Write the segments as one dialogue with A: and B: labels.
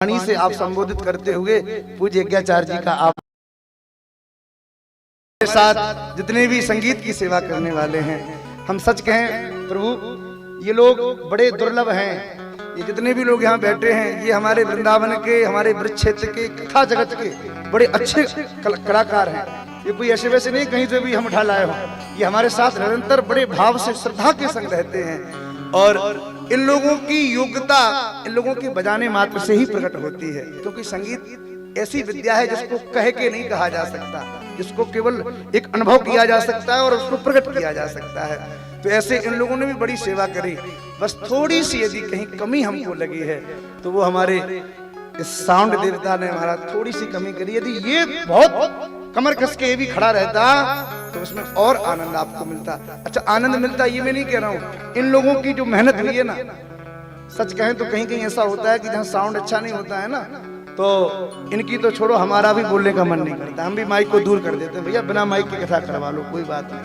A: वाणी से आप संबोधित करते हुए पूज्य यज्ञाचार्य जी का आप के साथ जितने भी संगीत की सेवा करने वाले हैं, हम सच कहें प्रभु ये लोग बड़े दुर्लभ हैं। ये जितने भी लोग यहाँ बैठे हैं ये हमारे वृंदावन के, हमारे ब्रज क्षेत्र के, कथा जगत के बड़े अच्छे कलाकार हैं। ये कोई ऐसे वैसे नहीं कहीं से भी हम उठा लाए हो, ये हमारे साथ निरंतर बड़े भाव से श्रद्धा के संग रहते हैं। और इन लोगों की योग्यता इन लोगों की बजाने मात्र से ही प्रकट होती है, क्योंकि संगीत ऐसी विद्या है जिसको कह के नहीं कहा जा सकता, जिसको केवल एक अनुभव किया जा सकता है और उसको प्रकट किया जा सकता है। तो ऐसे इन लोगों ने भी बड़ी सेवा करी। बस थोड़ी सी यदि कहीं कमी हमको लगी है तो वो हमारे इस साउंड देवता ने हमारा थोड़ी सी कमी करी। यदि ये बहुत कमर कस के ये भी खड़ा रहता तो उसमें और आनंद आपको मिलता। अच्छा, आनंद मिलता ये मैं नहीं कह रहा हूँ, इन लोगों की जो मेहनत हुई है ना, सच कहें तो कहीं कहीं ऐसा होता है कि जहाँ साउंड अच्छा नहीं होता है ना, तो इनकी तो छोड़ो, हमारा भी बोलने का मन नहीं करता, हम भी माइक को दूर कर देते हैं, भैया बिना माइक की कथा करवा लो, कोई बात नहीं।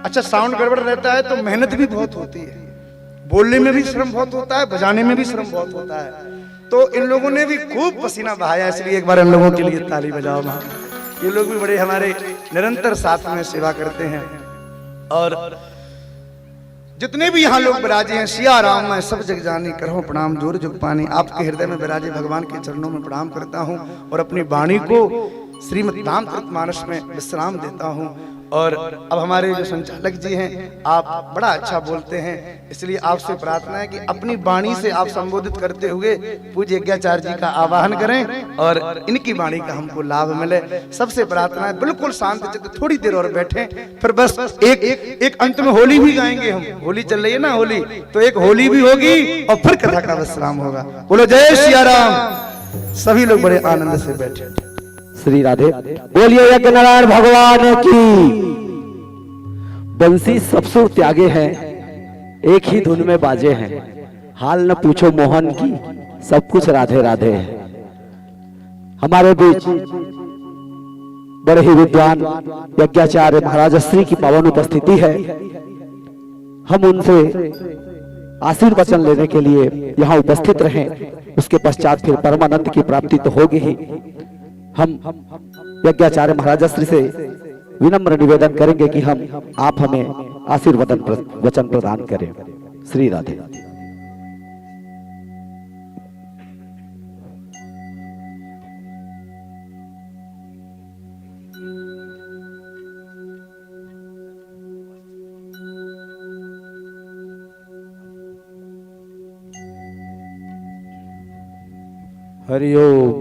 A: अच्छा, साउंड गड़बड़ रहता है तो मेहनत भी बहुत होती है, बोलने में भी श्रम बहुत होता है, बजाने में भी श्रम बहुत होता है। तो इन लोगों ने भी खूब पसीना बहाया, इसलिए एक बार इन लोगों के लिए ताली बजाओ। ये लोग भी बड़े हमारे निरंतर साथ में सेवा करते हैं। और जितने भी यहाँ लोग विराजे हैं, सिया राम मैं सब जग जानी, करहूं प्रणाम जोर जुग पानी। आपके हृदय में विराजे भगवान के चरणों में प्रणाम करता हूँ और अपनी वाणी को श्रीमद् रामचरितमानस में विश्राम देता हूँ। और अब हमारे जो संचालक जी हैं, आप बड़ा अच्छा बोलते हैं, इसलिए आपसे प्रार्थना है कि अपनी वाणी से आप संबोधित करते हुए पूज्य यज्ञाचार्य जी का आवाहन करें और इनकी वाणी का हमको लाभ मिले। सबसे प्रार्थना है बिल्कुल शांत चित्त थोड़ी देर और बैठें, फिर बस एक अंत में होली भी गाएंगे हम। होली चल रही है ना, होली, तो एक होली भी होगी और फिर कथा का विश्राम होगा। बोलो जय सिया राम। सभी लोग बड़े आनंद से बैठे।
B: श्री राधे। बोलिए यज्ञ नारायण भगवान की। बंसी सब सुर त्यागे हैं, एक ही धुन में बाजे हैं, हाल न पूछो मोहन की, सब कुछ राधे राधे है। हमारे बीच बड़े ही विद्वान यज्ञाचार्य महाराज श्री की पावन उपस्थिति है। हम उनसे आशीर्वचन लेने के लिए यहाँ उपस्थित रहें, उसके पश्चात फिर परमानंद की प्राप्ति तो होगी ही। हम यज्ञाचार्य महाराज श्री से विनम्र निवेदन करेंगे कि आप हमें आशीर्वचन वचन प्रदान करें। श्री राधे। हरि ओम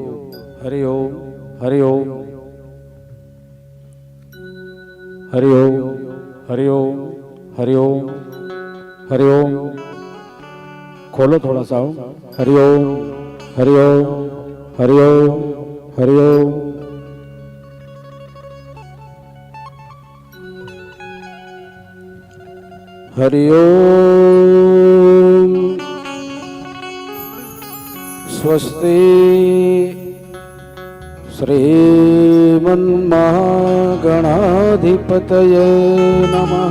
B: हरि ओम हरि ओम हरि ओम हरि ओम हरि ओम हरि ओम। खोलो थोड़ा सा। हरि ओम हरि ओम हरि ओम हरि ओम। हरि ओम। स्वस्ति श्रीमन्महागणाधिपतये नमः।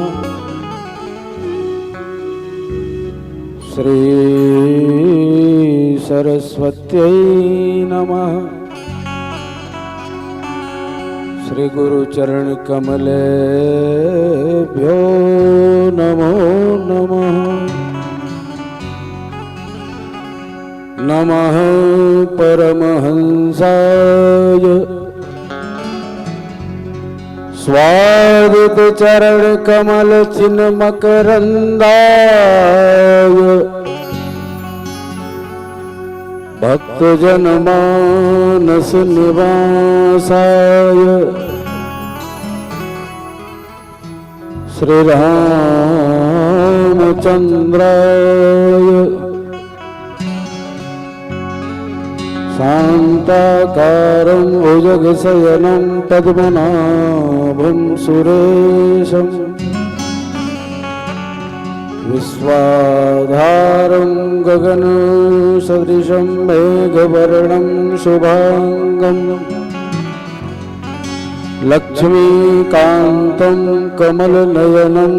B: श्री सरस्वत्यै नमः। श्री गुरुचरण कमलेभ्यो नमो नमः। नमः परमहंसाय स्वागत चरण कमल चिन्ह मकरंदाय भक्त जन मानस निवासाय श्री रामचंद्राय शांताकारं भुजगशयनं पद्मनाभं सुरेशं विश्वाधारं गगनसदृशं मेघवर्णं शुभांगं लक्ष्मीकान्तं कमलनयनं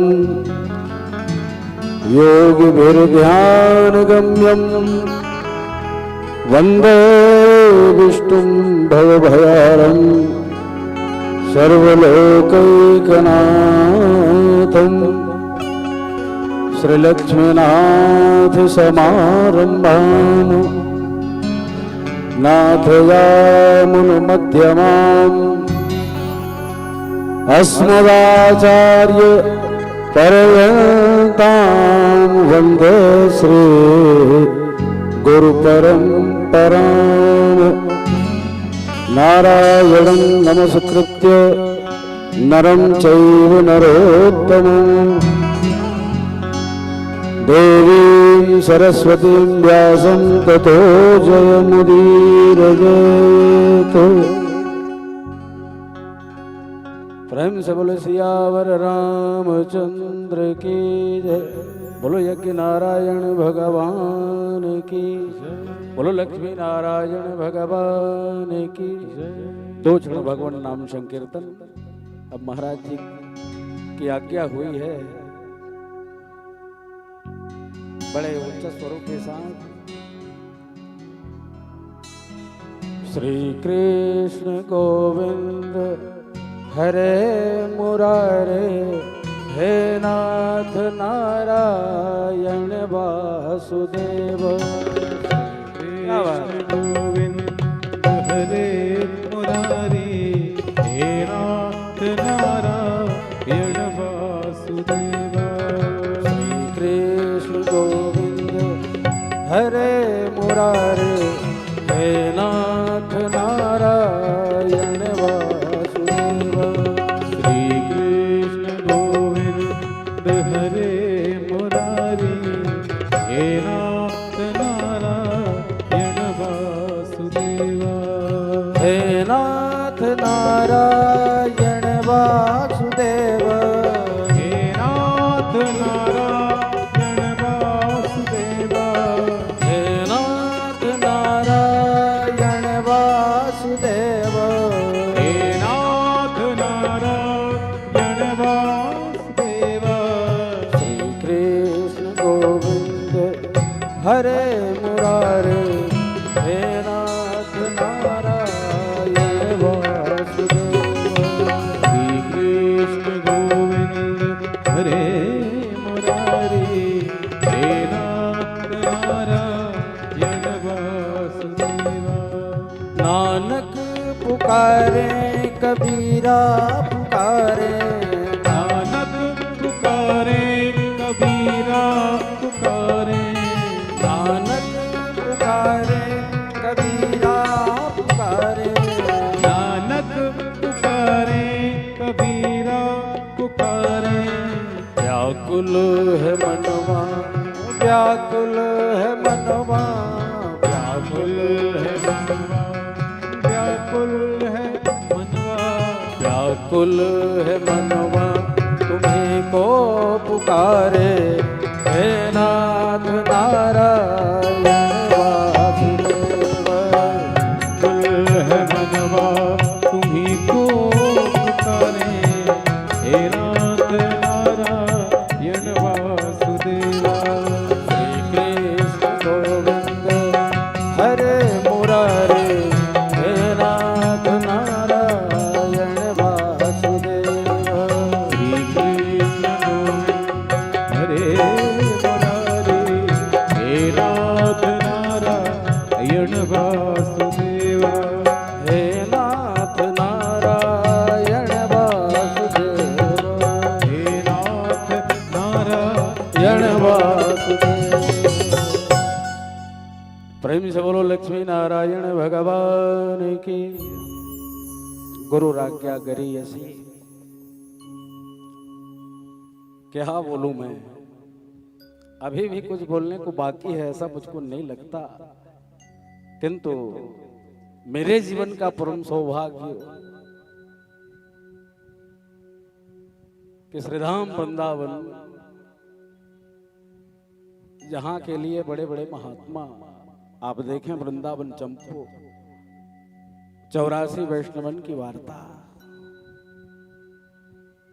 B: योगिभिर्ध्यानगम्यं वंदे विष्णुं भवभयारं सर्वलोकैकनाथं श्रीलक्ष्मीनाथ समारंभां नाथयामुनमध्यमाम् अस्मदाचार्य पर्यन्तां वन्दे श्री गुरुपरम्पराम् नारायणं नमस्कृत्य नरं चैव नरोत्तमम् देवीं सरस्वतीं व्यासं ततो जयमुदीरयेत्। प्रेम से बोलो सियावर रामचंद्र की जय। बोलो यज्ञ नारायण भगवान की जय। बोलो लक्ष्मी नारायण भगवान की जय। दो क्षण भगवान नाम संकीर्तन। अब महाराज जी की आज्ञा हुई है बड़े उच्च स्वरूप के साथ। श्री कृष्ण गोविंद हरे मुरारे हे नाथ नारायण वासुदेव।
C: गोविंद हरे मुरारी हे नाथ नारायण वासुदेव।
B: श्री कृष्ण गोविंद हरे मुरारे हे नाथ नारायण वासुदेव।
C: श्री कृष्ण गोविंद हरे मुरारी हे नाथ नारायण वासुदेव।
B: हे नाथ नारायण वासुदेव।
C: हे नाथ नारायण वासुदेव।
B: हे नाथ नारायण वासुदेव।
C: हे नाथ नारायण वासुदेव।
B: श्री कृष्ण गोविंद हरे मुरारे हे नाथ नारायण वासुदेव।
C: श्री कृष्ण गोविंद हरे मुरारी हे नाथ नारायण वासुदेव।
B: नानक पुकारे कबीरा पुकारे।
C: नानक पुकारे कबीरा पुकारे।
B: नानक पुकारे कबीरा पुकारे।
C: नानक पुकारे कबीरा पुकारे।
B: व्याकुल है मनवा व्याकुल है मनवा व्याकुल है
C: मनवा व्याकुल है मनवा।
B: व्याकुल है मनवा तुम्हीं को पुकारे हे नाथ नारायण वासुदेव।
C: व्याकुल है मनवा तुम्हीं को पुकारे हे नाथ नारायण वासुदेव।
B: श्री कृष्ण गोविंद हरे मुरारे हे नाथ नारायण वासुदेव।
C: श्री कृष्ण गोविंद हरे मुरारी हे नाथ नारायण वासुदेव।
B: हे नाथ नारायण वासुदेव।
C: हे नाथ
B: नारायण वासुदेव। प्रेम से बोलो लक्ष्मी नारायण भगवान की। गुरु राज्ञा करी ऐसी क्या बोलूं मैं। अभी भी कुछ बोलने को बाकी है ऐसा मुझको नहीं लगता, किंतु मेरे जीवन का परम सौभाग्य कि श्रीधाम वृंदावन जहां के लिए बड़े बड़े महात्मा आप देखें, वृंदावन चंपू 84 वैष्णवन की वार्ता।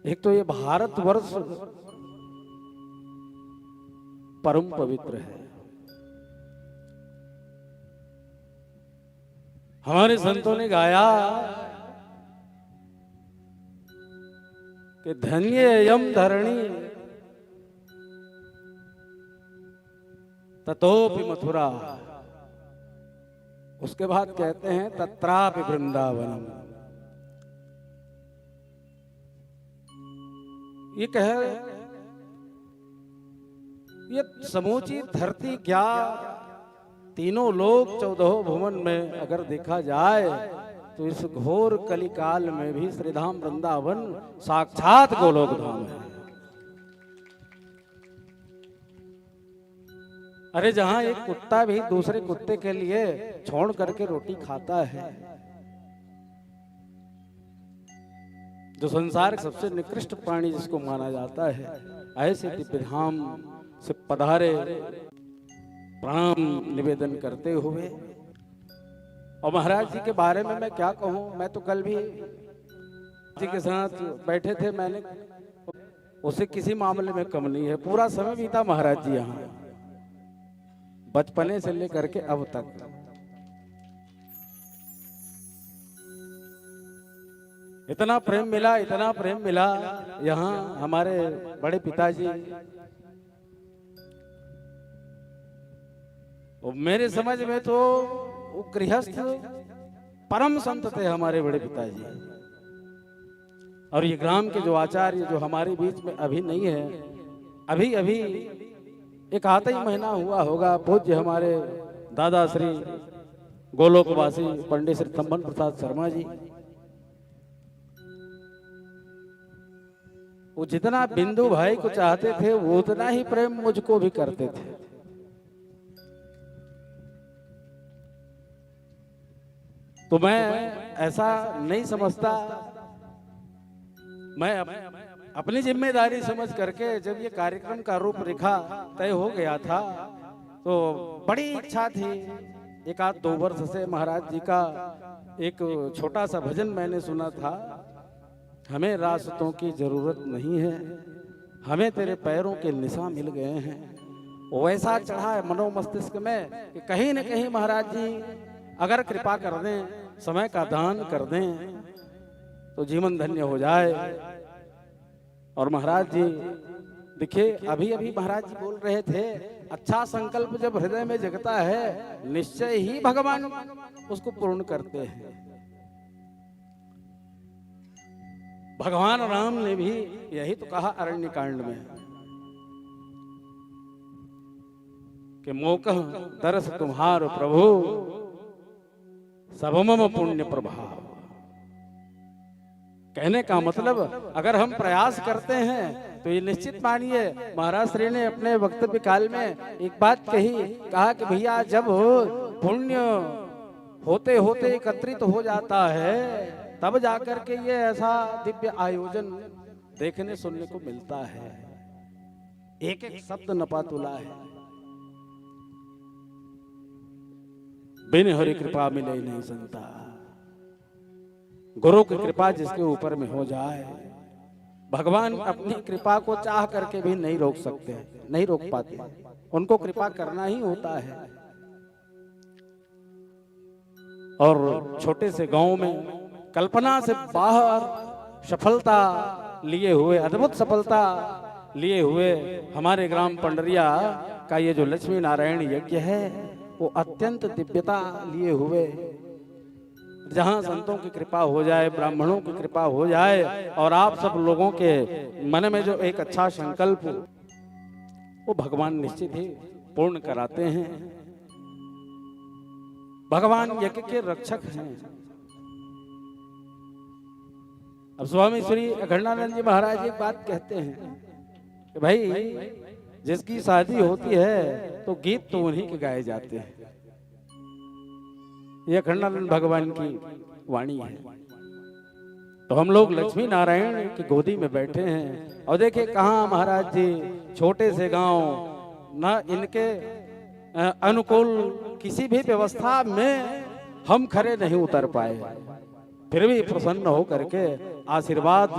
B: एक तो ये भारतवर्ष परम पवित्र है,
D: हमारे संतों ने गाया कि धन्य यम धरणी ततोपि मथुरा। उसके बाद कहते हैं तत्रापि वृंदावनम। ये ये समूची धरती क्या, तीनों लोग 14 भुवन में अगर देखा जाए तो इस घोर कलिकाल में भी श्रीधाम वृंदावन साक्षात गोलोक धाम है। अरे जहां एक कुत्ता भी दूसरे कुत्ते के लिए छोड़ करके रोटी खाता है, जो संसार का सबसे निकृष्ट प्राणी जिसको माना जाता है, ऐसे दिव्य धाम से पधारे प्रणाम निवेदन करते हुए। और महाराज जी के बारे में मैं क्या कहूं, मैं तो कल भी जी के साथ बैठे थे, मैंने उसे किसी मामले में कम नहीं है। पूरा समय बीता महाराज जी यहाँ, बचपने से लेकर के अब तक। इतना प्रेम मिला, इतना प्रेम मिला यहाँ हमारे बड़े पिताजी। और मेरे समझ में तो वो गृहस्थ परम संत थे हमारे बड़े पिताजी। और ये ग्राम के जो आचार्य जो हमारे बीच में अभी नहीं है, अभी अभी एक आधा ही महीना हुआ होगा, पूज्य हमारे दादा श्री गोलोकवासी पंडित श्री तम्बन प्रसाद शर्मा जी, वो जितना बिंदु भाई को चाहते थे वो उतना ही प्रेम मुझको भी करते थे। तो मैं ऐसा नहीं समझता, मैं अपनी जिम्मेदारी समझ करके जब ये कार्यक्रम का रूप रेखा तय हो गया था तो बड़ी इच्छा थी। एक आध 2 वर्ष से महाराज जी का एक छोटा सा भजन मैंने सुना था, हमें रास्तों की जरूरत नहीं है, हमें तेरे पैरों के निशान मिल गए हैं। वैसा चढ़ा है मनो मस्तिष्क में कि कहीं न कहीं महाराज जी अगर कृपा कर दें, समय का दान कर दें तो जीवन धन्य हो जाए। और महाराज जी देखिए, अभी अभी महाराज जी बोल रहे थे, अच्छा संकल्प जब हृदय में जगता है निश्चय ही भगवान उसको पूर्ण करते हैं। भगवान राम ने भी यही तो कहा अरण्य कांड में कि मोकह दरस तुम्हार प्रभु सबमम पुण्य प्रभाव। कहने का मतलब अगर हम प्रयास करते हैं तो ये निश्चित मानिए, महाराज श्री ने अपने वक्तव्य काल में एक बात कहा कि भैया जब पुण्य होते होते एकत्रित हो जाता है तब जाकर के ये ऐसा दिव्य आयोजन देखने सुनने को मिलता है। एक एक शब्द नपातुला है, बिन हरि कृपा मिले नहीं संता। गुरु की कृपा जिसके ऊपर में हो जाए, भगवान अपनी कृपा को चाह करके भी नहीं रोक सकते, नहीं रोक पाते, उनको कृपा करना ही होता है। और छोटे से गांव में कल्पना से बाहर सफलता लिए हुए, अद्भुत सफलता लिए हुए हमारे ग्राम पंडरिया का ये जो लक्ष्मी नारायण यज्ञ है वो अत्यंत दिव्यता लिए हुए, जहां संतों की कृपा हो जाए, ब्राह्मणों की कृपा हो जाए और आप सब लोगों के मन में जो एक अच्छा संकल्प वो भगवान निश्चित ही पूर्ण कराते हैं। भगवान यज्ञ के रक्षक हैं। अब स्वामी श्री अखंडानंद जी महाराज एक बात कहते हैं कि भाई जिसकी शादी होती है तो गीत तो उन्हीं के गाए जाते हैं। ये अखंडानंद भगवान की वाणी है। तो हम लोग लक्ष्मी नारायण की गोदी में बैठे हैं और देखिए कहाँ महाराज जी छोटे से गांव, ना इनके अनुकूल किसी भी व्यवस्था में हम खरे नहीं उतर पाए, फिर भी प्रसन्न हो करके आशीर्वाद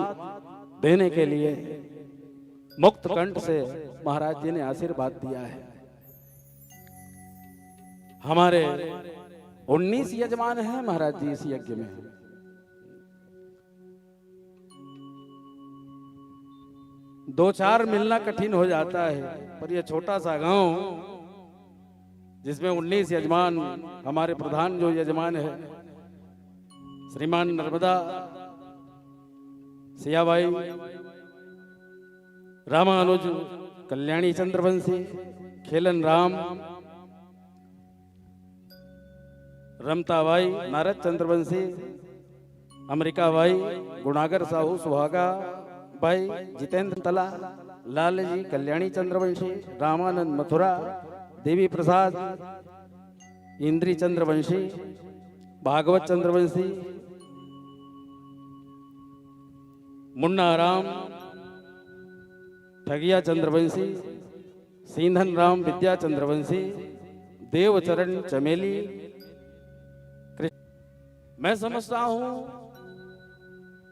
D: देने के लिए मुक्त कंठ से महाराज जी ने आशीर्वाद दिया है। हमारे 19 यजमान हैं महाराज जी इस यज्ञ में। दो चार मिलना कठिन हो जाता है, पर यह छोटा सा गांव जिसमें 19 यजमान, हमारे प्रधान जो यजमान है श्रीमान नर्मदा सियाबाई, रामानुज, कल्याणी चंद्रवंशी, खेलन राम, रमताबाई, नारद चंद्रवंशी, अमरिकाबाई, गुणागर साहू, सुहागा भाई, जितेंद्र तला, लाल जी, कल्याणी चंद्रवंशी, रामानंद मथुरा, देवी प्रसाद, इंद्री चंद्रवंशी, भागवत चंद्रवंशी, मुन्ना राम, ठगिया चंद्रवंशी, सींधन राम, विद्या चंद्रवंशी, देवचरण चमेली। मैं समझता हूं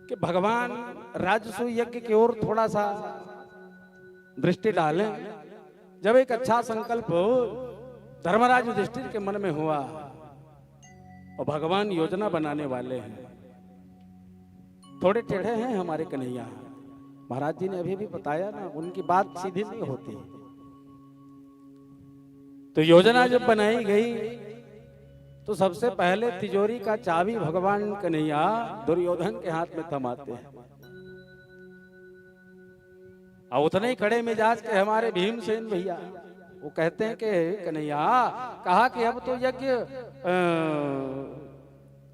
D: कि भगवान राजसूय यज्ञ की ओर थोड़ा सा दृष्टि डालें। जब एक अच्छा संकल्प धर्मराज युधिष्ठिर के मन में हुआ और भगवान योजना बनाने वाले हैं, थोड़े टेढ़े हैं हमारे कन्हैया। महाराज जी ने अभी भी बताया ना, उनकी बात सीधी नहीं होती। तो योजना जब बनाई गई तो सबसे पहले तिजोरी का चाबी भगवान कन्हैया दुर्योधन के हाथ में थमाते हैं। और उतने ही खड़े मिजाज के हमारे भीमसेन भैया वो कहते हैं कि कन्हैया, कहा कि अब तो यज्ञ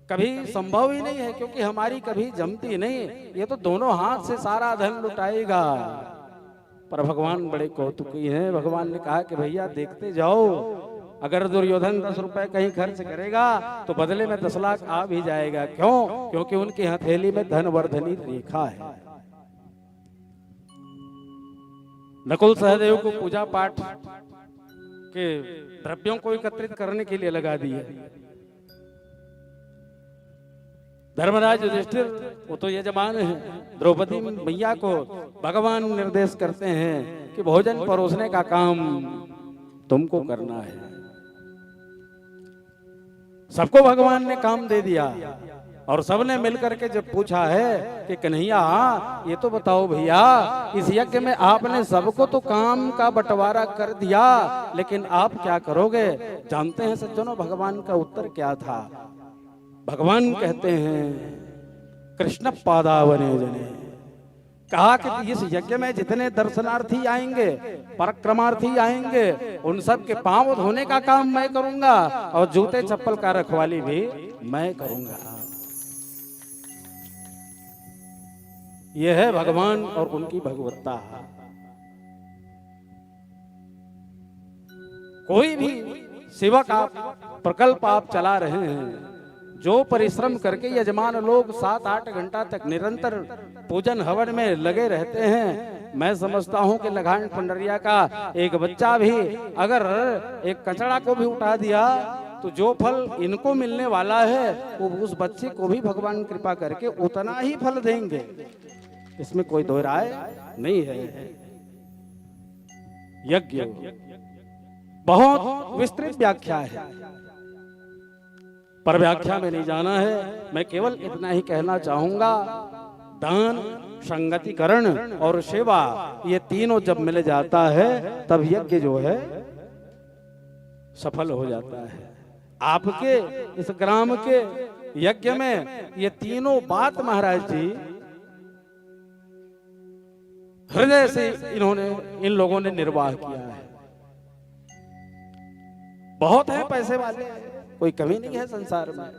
D: कभी संभव ही नहीं है, क्योंकि हमारी कभी जमती नहीं, ये तो दोनों हाथ से सारा धन लुटाएगा। पर भगवान बड़े कौतुकी हैं। भगवान ने कहा कि भैया देखते जाओ, अगर दुर्योधन 10 रुपए कहीं खर्च करेगा तो बदले में 10 लाख आ भी जाएगा। क्यों? क्योंकि उनकी हथेली में धनवर्धनी रेखा है। नकुल सहदेव को पूजा पाठ के द्रव्यों को एकत्रित करने के लिए लगा दिए। धर्मराज युधिष्ठिर वो तो यजमान है, द्रौपदी मैया को भगवान निर्देश करते हैं कि भोजन परोसने का काम तुमको करना है। सबको भगवान ने काम दे दिया और सबने मिलकर के जब पूछा है कि कन्हैया ये तो बताओ भैया, इस यज्ञ में आपने सबको तो काम का बंटवारा कर दिया, लेकिन आप क्या करोगे? जानते हैं सज्जनों भगवान का उत्तर क्या था? भगवान कहते हैं कृष्ण पादावने जने, कहा कि इस यज्ञ में जितने दर्शनार्थी आएंगे, परिक्रमार्थी आएंगे, उन सब के पांव धोने का काम मैं करूंगा और जूते चप्पल का रखवाली भी मैं करूंगा। यह है भगवान और उनकी भगवत्ता। कोई भी सेवक आप प्रकल्प आप चला रहे हैं, जो परिश्रम करके यजमान लोग 7-8 घंटा तक निरंतर पूजन हवन में लगे रहते हैं, मैं समझता हूं कि लघान पंडरिया का एक बच्चा भी अगर एक कचड़ा को भी उठा दिया तो जो फल इनको मिलने वाला है वो उस बच्चे को भी भगवान कृपा करके उतना ही फल देंगे। इसमें कोई दो राय नहीं है। यज्ञ बहुत विस्तृत व्याख्या है, पर व्याख्या में नहीं जाना है। मैं केवल इतना ही कहना चाहूंगा, दान, संगतिकरण और सेवा, ये तीनों जब मिल जाता है तब यज्ञ जो है सफल हो जाता है। आपके इस ग्राम के यज्ञ में ये तीनों बात महाराज जी हृदय से इन लोगों ने निर्वाह किया है। बहुत है पैसे वाले, कोई कमी नहीं है संसार में।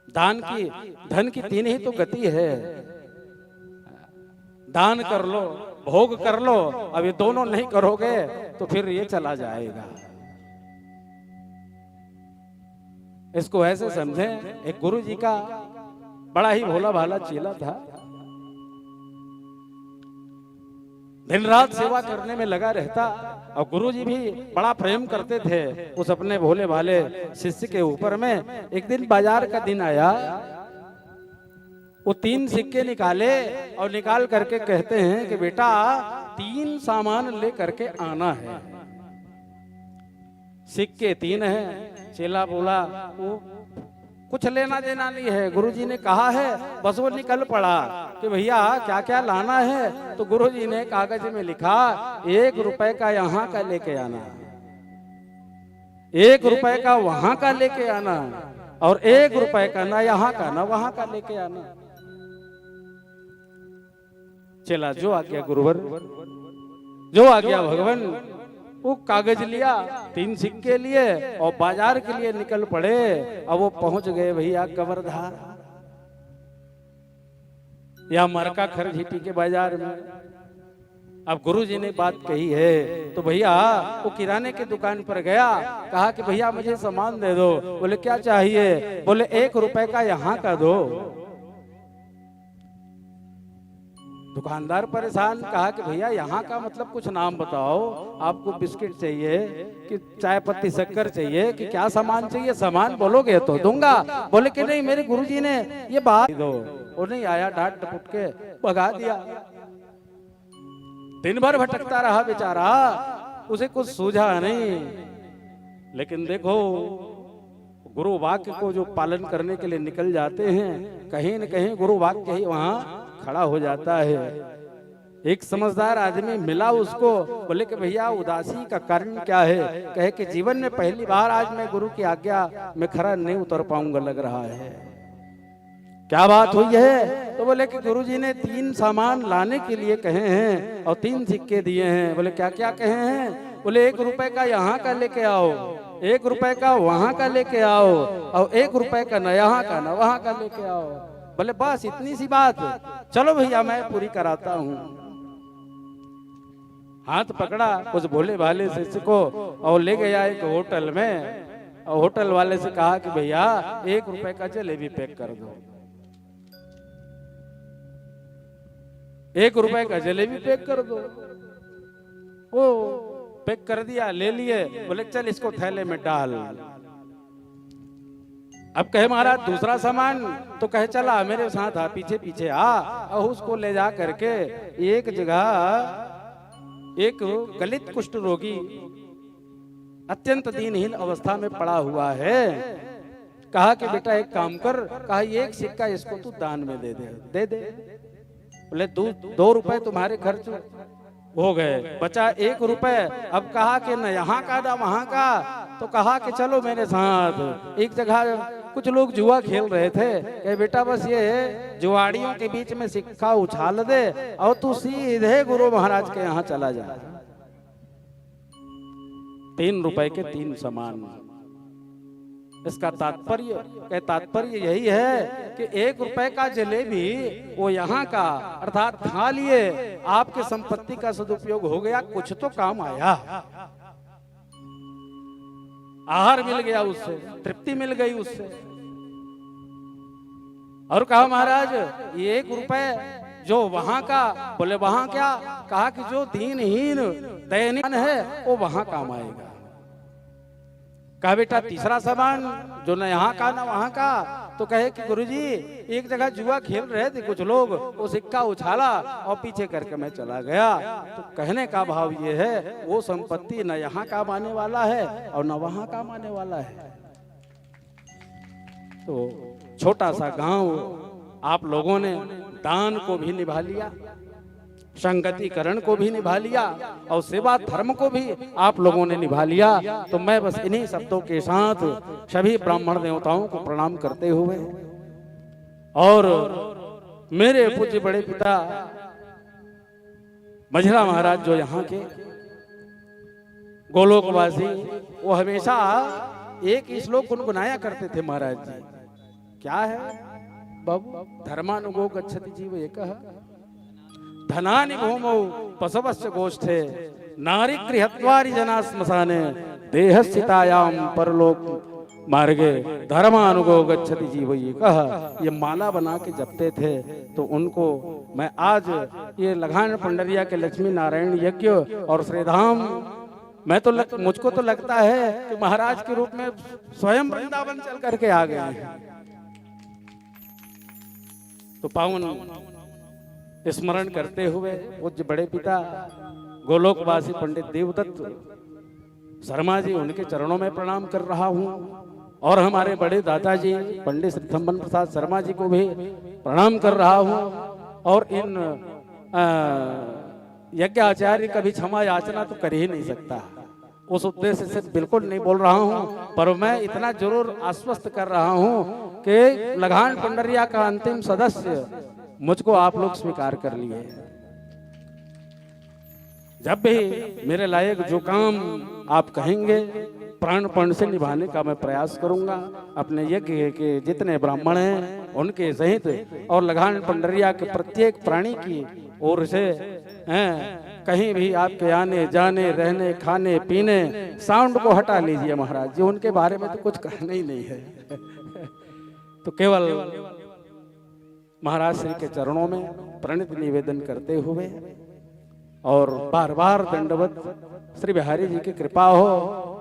D: धन की तीन ही तो गति है, दान कर लो, भोग कर लो। अब ये दोनों नहीं करोगे तो फिर ये चला जाएगा। इसको ऐसे समझें, एक गुरु जी का बड़ा ही भोला भाला चेला था, दिन रात सेवा करने में लगा रहता, और गुरुजी भी बड़ा प्रेम करते थे उस अपने भोले भाले शिष्य के ऊपर में। एक दिन बाजार का दिन आया, वो 3 सिक्के निकाले और निकाल करके कहते हैं कि बेटा 3 सामान ले करके आना है। सिक्के 3 हैं। चेला बोला वो कुछ लेना देना नहीं है, गुरुजी ने कहा है, बस वो निकल पड़ा कि भैया क्या क्या लाना है। तो गुरुजी ने कागज में लिखा 1 रुपए का यहाँ का लेके आना, 1 रुपए का वहां का लेके आना, और 1 रुपए का ना यहाँ का ना वहां का लेके आना। चला जो आ गया गुरुवर, जो आ गया भगवान, वो कागज लिया, 3 सिक्के लिए और बाजार के लिए निकल पड़े। अब वो पहुंच गए भैया कवर्धा या मरका खरझीटी के बाजार में। अब गुरुजी ने बात कही है तो भैया वो किराने की दुकान पर गया, कहा कि भैया मुझे सामान दे दो। बोले क्या चाहिए? बोले 1 रुपए का यहाँ का दो। दुकानदार परेशान, कहा कि भैया यहाँ का मतलब कुछ नाम बताओ, आपको बिस्किट चाहिए कि चाय पत्ती शक्कर चाहिए कि क्या सामान चाहिए? सामान बोलोगे तो दूंगा। बोले कि नहीं, मेरे गुरुजी ने ये बात दो। वो नहीं आया, डांट डपट के भगा दिया। दिन भर भटकता रहा बेचारा, उसे कुछ सूझा नहीं। लेकिन देखो गुरु वाक्य को जो पालन करने के लिए निकल जाते हैं, कहीं न कहीं गुरु वाक्य ही वहां खड़ा हो जाता है। एक समझदार आदमी मिला उसको, बोले कि भैया उदासी का कारण क्या है? कहे कि जीवन में पहली बार आज मैं गुरु की आज्ञा में खरा नहीं उतर पाऊंगा लग रहा है। क्या बात हुई है? तो बोले कि गुरुजी ने 3 सामान लाने के लिए कहे हैं और 3 सिक्के दिए हैं। बोले क्या क्या कहे हैं? बोले 1 रुपए का यहाँ का लेके आओ, 1 रुपए का वहां का लेके आओ, और 1 रुपए का न यहाँ का न वहां का लेके आओ। बोले बस इतनी सी बात, चलो भैया मैं पूरी कराता हूँ। हाथ पकड़ा उस भोले भाले शिष्य को और ले गया एक होटल में, और होटल वाले से कहा कि भैया 1 रुपए का जलेबी पैक कर दो। 1 रुपए का जलेबी पैक कर दो। वो पैक कर दिया, ले लिए। बोले चल इसको थैले में डाल। अब कहे महाराज दूसरा सामान, तो कहे चला मेरे साथ आ, पीछे पीछे आ। और उसको ले जा करके एक जगह एक गलित कुष्ठ रोगी अत्यंत दीनहीन अवस्था में पड़ा हुआ है। कहा कि बेटा एक काम कर, कहा 1 सिक्का इसको तू दान में दे दे। बोले 2 रुपए तुम्हारे खर्च हो गए, बचा 1 रुपए। अब कहा कि न यहाँ का ना वहां का। तो कहा कि चलो मेरे साथ। एक जगह कुछ लोग जुआ खेल रहे थे, कहे बेटा बस ये जुआड़ियों के बीच में सिक्का उछाल दे और तू सीधे गुरु महाराज के यहाँ चला जा। 3 रुपए के 3 सामान। इसका तात्पर्य यही है कि 1 रुपए का जलेबी वो यहाँ का, अर्थात खा लिए, आपके संपत्ति का सदुपयोग हो गया, कुछ तो काम आया, आहार मिल गया, उससे तृप्ति मिल गई उससे। और कहा महाराज ये 1 रुपए जो वहां का, बोले वहां क्या? कहा कि जो दीनहीन दयनीय है वो वहां काम आएगा। कहा बेटा तीसरा सामान जो न यहाँ का न वहां का। तो कहे कि गुरुजी एक जगह जुआ खेल रहे थे कुछ लोग, वो सिक्का उछाला और पीछे करके मैं चला गया। तो कहने का भाव ये है वो संपत्ति न यहाँ काम आने वाला है और न वहां काम आने वाला है। तो छोटा सा गांव आप लोगों ने दान को भी निभा लिया, संगतिकरण को भी निभा लिया और सेवा धर्म को भी आप लोगों ने निभा लिया। तो मैं बस इन्हीं शब्दों के साथ सभी ब्राह्मण देवताओं को प्रणाम करते हुए और मेरे पूज्य बड़े पिता मझरा महाराज जो यहाँ के गोलोकवासी, वो हमेशा एक ही श्लोक गुनगुनाया करते थे महाराज जी। क्या है बाबू? धर्मानुगो गच्छति जीव एकः धनानि भूमौ पशवस्य गोष्ठे नारी गृहत्वारि जना श्मशाने देहस्थितायाम परलोक मार्गे धर्मानुगो गच्छति जीव एकः। ये माला बना के जपते थे। तो उनको मैं आज ये लगान पंडरिया के लक्ष्मी नारायण यज्ञ और श्रीधाम, मैं तो मुझको तो लगता है कि महाराज के रूप में स्वयं वृंदावन चल करके आ गए हैं। तो पावन स्मरण करते हुए पूज्य बड़े पिता गोलोकवासी पंडित देवदत्त शर्मा जी उनके चरणों में प्रणाम कर रहा हूँ और हमारे बड़े दादाजी पंडित श्री थम्बन प्रसाद शर्मा जी को भी प्रणाम कर रहा हूँ और इन यज्ञ आचार्य कभी क्षमा याचना तो कर ही नहीं सकता, उस उद्देश्य से बिल्कुल नहीं बोल रहा हूँ, पर मैं इतना जरूर आश्वस्त कर रहा हूँ कि लगान पंडरिया का अंतिम सदस्य मुझको आप लोग स्वीकार कर लिए। जब भी मेरे लायक जो काम आप कहेंगे प्राणपण से निभाने का मैं प्रयास करूंगा। अपने यज्ञ के जितने ब्राह्मण हैं उनके सहित और लगान पंडरिया के प्रत्येक प्राणी की ओर से हैं, कहीं भी आपके आने जाने रहने खाने पीने साउंड को हटा लीजिए महाराज जी, उनके बारे में तो कुछ कहना ही नहीं है। तो केवल महाराज श्री के चरणों में प्रणित निवेदन करते हुए और बार बार दंडवत श्री बिहारी जी की कृपा हो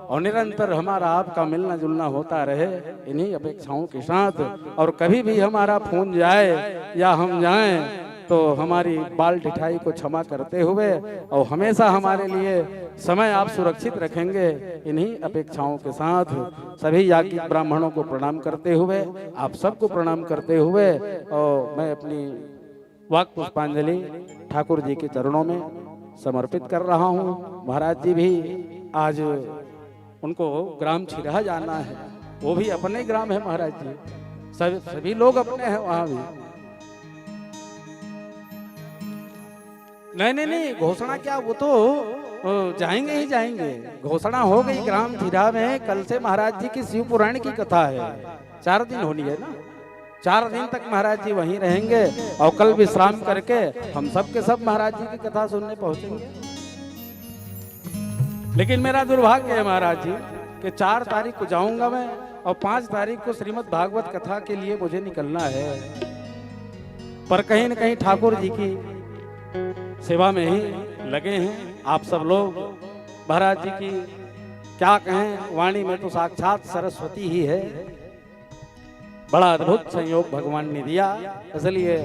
D: और निरंतर हमारा आपका मिलना जुलना होता रहे, इन्हीं अपेक्षाओं के साथ। और कभी भी हमारा फोन जाए या हम जाएं तो हमारी बाल ढिठाई को क्षमा करते हुए और हमेशा हमारे लिए समय आप सुरक्षित रखेंगे, इन्हीं अपेक्षाओं के साथ सभी याज्ञिक ब्राह्मणों को प्रणाम करते हुए, आप सबको प्रणाम करते हुए और मैं अपनी वाक पुष्पांजलि ठाकुर जी के चरणों में समर्पित कर रहा हूँ। महाराज जी भी आज उनको ग्राम छिरहा जाना है, वो भी अपने ग्राम है महाराज जी, सभी लोग अपने हैं वहां भी। नहीं, घोषणा क्या, वो तो जाएंगे ही जाएंगे। घोषणा हो गई ग्राम छिरहा में, कल से महाराज जी की शिव पुराण की कथा है, 4 दिन होनी है ना, 4 दिन तक महाराज जी वहीं रहेंगे और कल विश्राम करके हम सब के सब महाराज जी की कथा सुनने पहुंचेंगे। लेकिन मेरा दुर्भाग्य है महाराज जी कि 4 तारीख को जाऊंगा मैं और 5 तारीख को श्रीमद् भागवत कथा के लिए मुझे निकलना है, पर कहीं न कहीं ठाकुर जी की सेवा में ही लगे हैं आप सब लोग। महाराज जी की क्या कहें, वाणी में तो साक्षात सरस्वती ही है, बड़ा अद्भुत संयोग भगवान ने दिया। इसलिए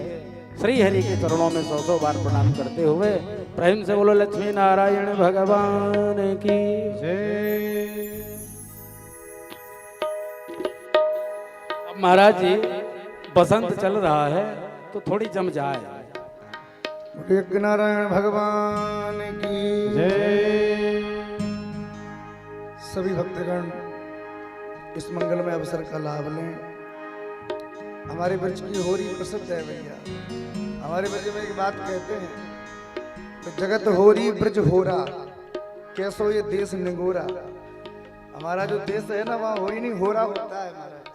D: श्री हरि के चरणों में 100 बार प्रणाम करते हुए प्रेम से बोलो लक्ष्मी नारायण भगवान की जय। अब महाराज जी बसंत चल रहा है तो थोड़ी जम जाए।
A: यज्ञ नारायण भगवान की
C: जय।
A: सभी भक्तगण इस मंगलमय अवसर का लाभ लें। हमारे ब्रज की होरी प्रसिद्ध है भैया, हमारे ब्रज में एक बात कहते हैं, तो जगत होरी ब्रज होरा, कैसो ये देश निगोरा। हमारा जो देश है ना वहाँ होरी नहीं होरा होता है महाराज।